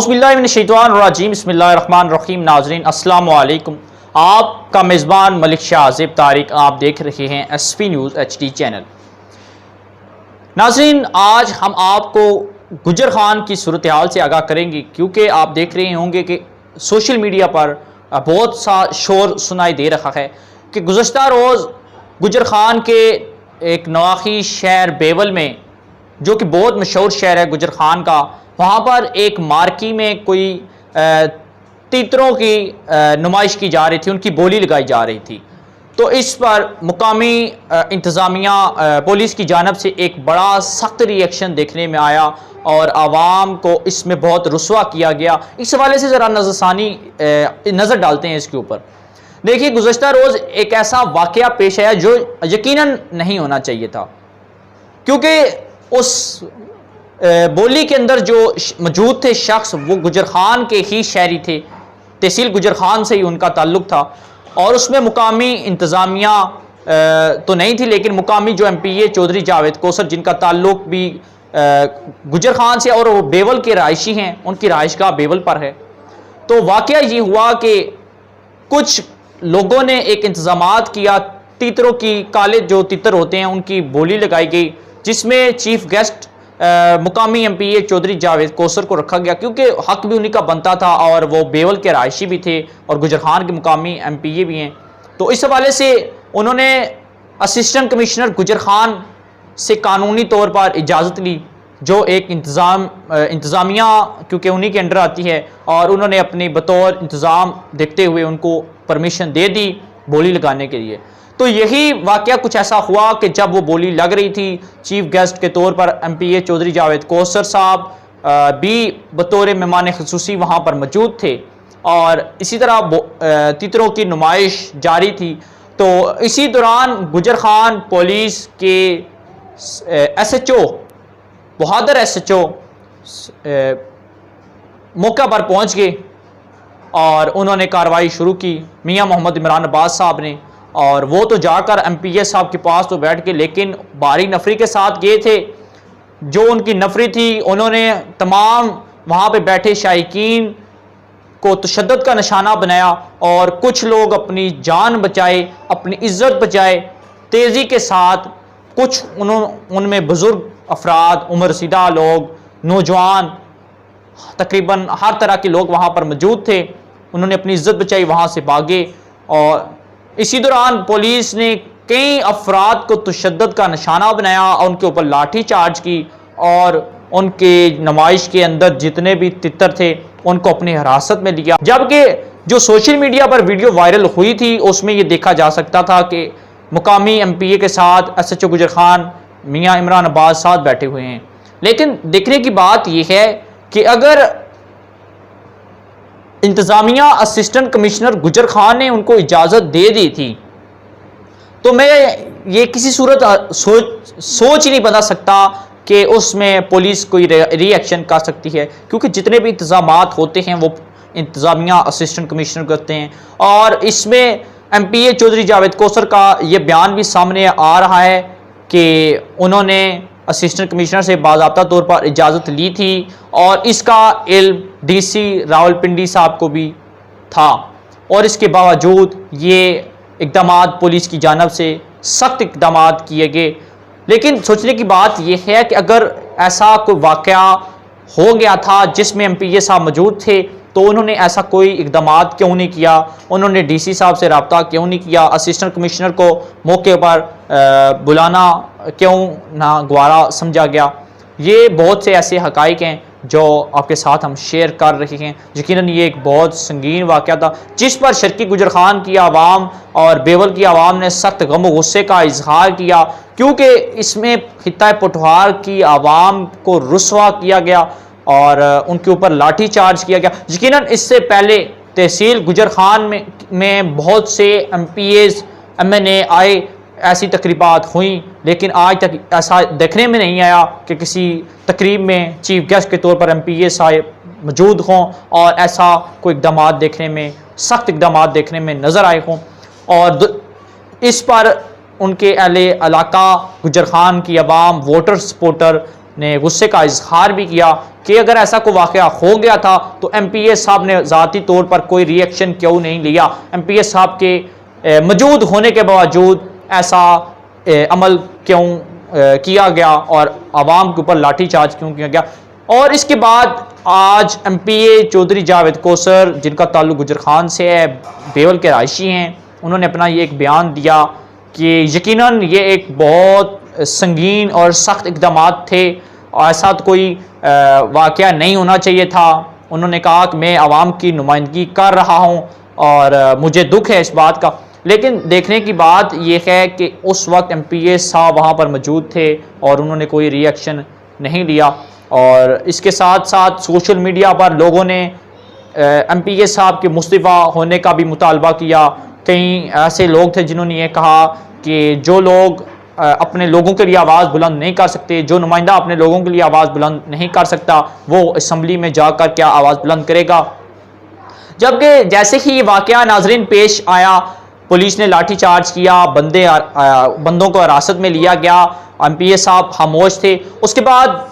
औज़ुबिल्लाहिमिनश्शैतानिर्रजीम बिस्मिल्लाहिर्रहमानिर्रहीम। नाज़रीन अस्सलाम वालेकुम। आपका मेज़बान मलिक शाहज़ेब तारिक, आप देख रहे हैं एसपी न्यूज़ HD चैनल। नाज़रीन, आज हम आपको गुजर खान की सूरत हाल से आगाह करेंगे, क्योंकि आप देख रहे होंगे कि सोशल मीडिया पर बहुत सा शोर सुनाई दे रहा है कि गुज़श्ता रोज़ गुजर खान के एक नवाही शहर बेवल में, जो कि बहुत मशहूर शहर है गुजर खान का, वहाँ पर एक मार्की में कोई तीतरों की नुमाइश की जा रही थी, उनकी बोली लगाई जा रही थी। तो इस पर मुकामी इंतज़ामिया पुलिस की जानब से एक बड़ा सख्त रिएक्शन देखने में आया और आवाम को इसमें बहुत रुस्वा किया गया। इस हवाले से ज़रा नज़र डालते हैं इसके ऊपर। देखिए, गुज़श्ता रोज़ एक ऐसा वाक़या पेश आया जो यकीनन नहीं होना चाहिए था, क्योंकि उस बोली के अंदर जो मौजूद थे शख्स, वो गुजर खान के ही शहरी थे, तहसील गुजर खान से ही उनका ताल्लुक़ था। और उसमें मुकामी इंतज़ामिया तो नहीं थी, लेकिन मुकामी जो MPA चौधरी जावेद कोसर, जिनका ताल्लुक़ भी गुजर खान से, और वो बेवल के रहायशी हैं, उनकी रहायशगाह बेवल पर है। तो वाक़या ये हुआ कि कुछ लोगों ने एक इंतज़ामात किया, तीतरों की, काले जो तीतर होते हैं उनकी बोली लगाई गई, जिसमें चीफ गेस्ट मुकामी MPA चौधरी जावेद कोसर को रखा गया, क्योंकि हक भी उन्हीं का बनता था और वो बेवल के रहायशी भी थे और गुजर खान के मुकामी MPA भी हैं। तो इस हवाले से उन्होंने असिस्टेंट कमिश्नर गुजर खान से कानूनी तौर पर इजाज़त ली, जो एक इंतज़ामिया क्योंकि उन्हीं के अंडर आती है, और उन्होंने अपनी बतौर इंतज़ाम देखते हुए उनको परमिशन दे दी बोली लगाने के लिए। तो यही वाक़या कुछ ऐसा हुआ कि जब वो बोली लग रही थी, चीफ गेस्ट के तौर पर MPA चौधरी जावेद कोसर साहब भी बतौर मेहमान ख़ुसूसी वहाँ पर मौजूद थे, और इसी तरह तीतरों की नुमाइश जारी थी। तो इसी दौरान गुजर खान पुलिस के SHO बहादुर SHO मौका पर पहुँच गए और उन्होंने कार्रवाई शुरू की, मियाँ मोहम्मद इमरान अब्बास साहब ने। और वो तो जाकर MPA साहब के पास तो बैठ के, लेकिन भारी नफरी के साथ गए थे। जो उनकी नफरी थी, उन्होंने तमाम वहाँ पे बैठे शायकीन को तशद्दुद का निशाना बनाया, और कुछ लोग अपनी जान बचाए, अपनी इज्जत बचाए तेज़ी के साथ। कुछ उनमें बुज़ुर्ग अफराद, उम्र रसीदा लोग, नौजवान, तकरीबन हर तरह के लोग वहाँ पर मौजूद थे। उन्होंने अपनी इज्जत बचाई, वहाँ से भागे। और इसी दौरान पुलिस ने कई अफराद को तशद्दुद का निशाना बनाया और उनके ऊपर लाठी चार्ज की, और उनके नुमाइश के अंदर जितने भी तितर थे उनको अपनी हिरासत में लिया। जबकि जो सोशल मीडिया पर वीडियो वायरल हुई थी, उसमें ये देखा जा सकता था कि मुकामी MPA के साथ SHO गुजर खान मियाँ इमरान अब्बास साथ बैठे हुए हैं। लेकिन देखने की बात यह है कि अगर इंतज़ामिया असिस्टेंट कमिश्नर गुजर खान ने उनको इजाज़त दे दी थी, तो मैं ये किसी सूरत सोच ही नहीं बता सकता कि उसमें पुलिस कोई रिएक्शन कर सकती है, क्योंकि जितने भी इंतज़ामात होते हैं वो इंतज़ामिया असिस्टेंट कमिश्नर करते हैं। और इसमें MPA चौधरी जावेद कोसर का ये बयान भी सामने आ रहा है कि उन्होंने असिस्टेंट कमिश्नर से बाज़ाब्ता तौर पर इजाज़त ली थी, और इसका इल्म DC रावलपिंडी साहब को भी था, और इसके बावजूद ये इक़दामात पुलिस की जानब से सख्त इक़दामात किए गए। लेकिन सोचने की बात यह है कि अगर ऐसा कोई वाक़या हो गया था जिसमें MPA साहब मौजूद थे, तो उन्होंने ऐसा कोई इक़दामात क्यों नहीं किया? उन्होंने DC साहब से रब्ता क्यों नहीं किया? असिस्टेंट कमिश्नर को मौके पर बुलाना क्यों ना गवारा समझा गया? ये बहुत से ऐसे हक़ाइक़ हैं जो आपके साथ हम शेयर कर रहे हैं। यकीनन ये एक बहुत संगीन वाक़या था, जिस पर शर्की गुजर खान की आवाम और बेवल की आवाम ने सख्त गम और गुस्से का इजहार किया, क्योंकि इसमें खित्ता पटवार की आवाम को रुस्वा किया गया और उनके ऊपर लाठी चार्ज किया गया। यकीनन इससे पहले तहसील गुजर खान में बहुत से MPAs MNA आए, ऐसी तकरीबात हुई, लेकिन आज तक ऐसा देखने में नहीं आया कि किसी तकरीब में चीफ गेस्ट के तौर पर MPA साहब मौजूद हों और ऐसा कोई इक़दामात देखने में, सख्त इक़दामात देखने में नज़र आए हों। और इस पर उनके अहले इलाका गुजर खान की आवाम, वोटर सपोर्टर ने गुस्से का इजहार भी किया कि अगर ऐसा कोई वाक़या हो गया था तो MPA साहब ने ज़ाती तौर पर कोई रिएक्शन क्यों नहीं लिया, MPA साहब के मौजूद होने के बावजूद ऐसा अमल क्यों किया गया और आवाम के ऊपर लाठीचार्ज क्यों किया गया। और इसके बाद आज MPA चौधरी जावेद कौसर, जिनका ताल्लुक गुजर खान से है, बेवल के रहायशी हैं, उन्होंने अपना ये एक बयान दिया कि यकीनन ये एक बहुत संगीन और सख्त इक़दामात थे, ऐसा तो कोई वाक़या नहीं होना चाहिए था। उन्होंने कहा कि मैं आवाम की नुमाइंदगी कर रहा हूँ और मुझे दुख है इस बात का, लेकिन देखने की बात यह है कि उस वक्त MPA साहब वहाँ पर मौजूद थे और उन्होंने कोई रिएक्शन नहीं लिया। और इसके साथ साथ सोशल मीडिया पर लोगों ने MPA साहब के मुस्तफ़ा होने का भी मुतालबा किया। कई ऐसे लोग थे जिन्होंने ये कहा कि जो लोग अपने लोगों के लिए आवाज़ बुलंद नहीं कर सकते, जो नुमाइंदा अपने लोगों के लिए आवाज़ बुलंद नहीं कर सकता, वो असम्बली में जाकर क्या आवाज़ बुलंद करेगा। जबकि जैसे ही ये वाक़या नाजरीन पेश आया, पुलिस ने लाठीचार्ज किया, बंदों को हिरासत में लिया गया, MPA साहब खामोश थे। उसके बाद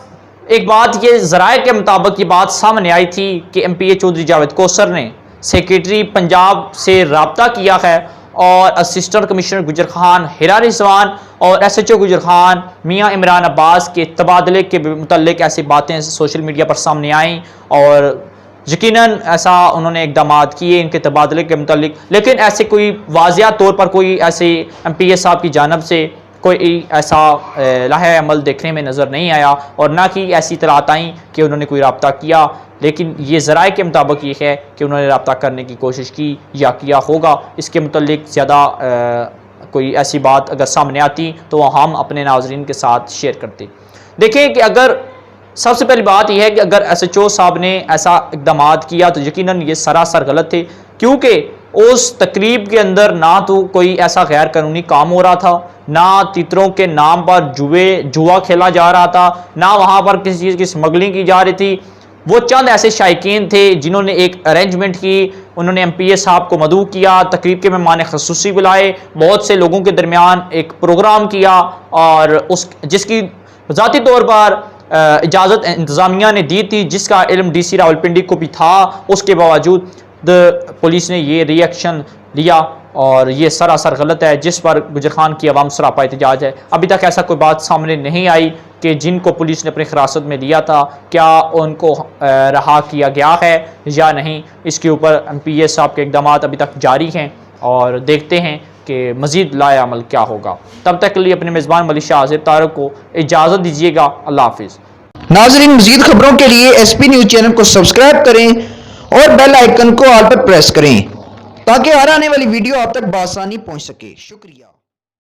एक बात ये ज़राए के मुताबिक ये बात सामने आई थी कि MPA चौधरी जावेद कौसर ने सेक्रेटरी पंजाब से रब्ता किया है और असिस्टेंट कमिश्नर गुजर खान हिरा रिजवान और SHO गुजर खान मियाँ इमरान अब्बास के तबादले के मुतल्लिक ऐसी बातें सोशल मीडिया पर सामने आईं और यकीनन ऐसा उन्होंने इक़दामात किए इनके तबादले के मुतल्लिक, लेकिन ऐसे कोई वाज़िया तौर पर कोई ऐसे MPA साहब की जानब से कोई ऐसा लाहे अमल देखने में नज़र नहीं आया और ना कि ऐसी इतलात आई कि उन्होंने कोई रब्ता किया। लेकिन ये ज़राए के मुताबिक ये है कि उन्होंने रब्ता करने की कोशिश की या किया होगा। इसके मुतल्लिक ज़्यादा कोई ऐसी बात अगर सामने आती तो हम अपने नाज़रीन के साथ शेयर करते। देखें कि अगर सबसे पहली बात यह है कि अगर SHO साहब ने ऐसा इक़दामात किया तो यकीनन ये सरासर गलत थे, क्योंकि उस तकरीब के अंदर ना तो कोई ऐसा गैर कानूनी काम हो रहा था, ना तीतरों के नाम पर जुआ खेला जा रहा था, ना वहाँ पर किसी चीज़ की स्मगलिंग की जा रही थी। वो चंद ऐसे शायकीन थे जिन्होंने एक अरेंजमेंट की, उन्होंने MPA साहब को मदऊ किया, तकरीब के मेहमान ख़ुसूसी बुलाए, बहुत से लोगों के दरमियान एक प्रोग्राम किया और जिसकी ज़ाती तौर पर इजाज़त इंतज़ामिया ने दी थी, जिसका इल्म DC रावलपिंडी को भी था। उसके बावजूद पुलिस ने ये रिएक्शन लिया और ये सरासर गलत है, जिस पर गुजर खान की आवाम सरापा एहतजाज है। अभी तक ऐसा कोई बात सामने नहीं आई कि जिनको पुलिस ने अपनी हिरासत में लिया था क्या उनको रहा किया गया है या नहीं। इसके ऊपर MPA साहब के इक़दामात अभी तक जारी हैं और देखते हैं कि मज़ीद लाया अमल क्या होगा। तब तक के लिए अपने मेज़बान मलिक शाह आज़िब तारक को इजाज़त दीजिएगा। अल्लाह हाफिज़। नाज़रीन, मज़ीद खबरों के लिए SP न्यूज़ चैनल को सब्सक्राइब करें और बेल आइकन को ऑल पर प्रेस करें ताकि हर आने वाली वीडियो आप तक बआसानी पहुंच सके। शुक्रिया।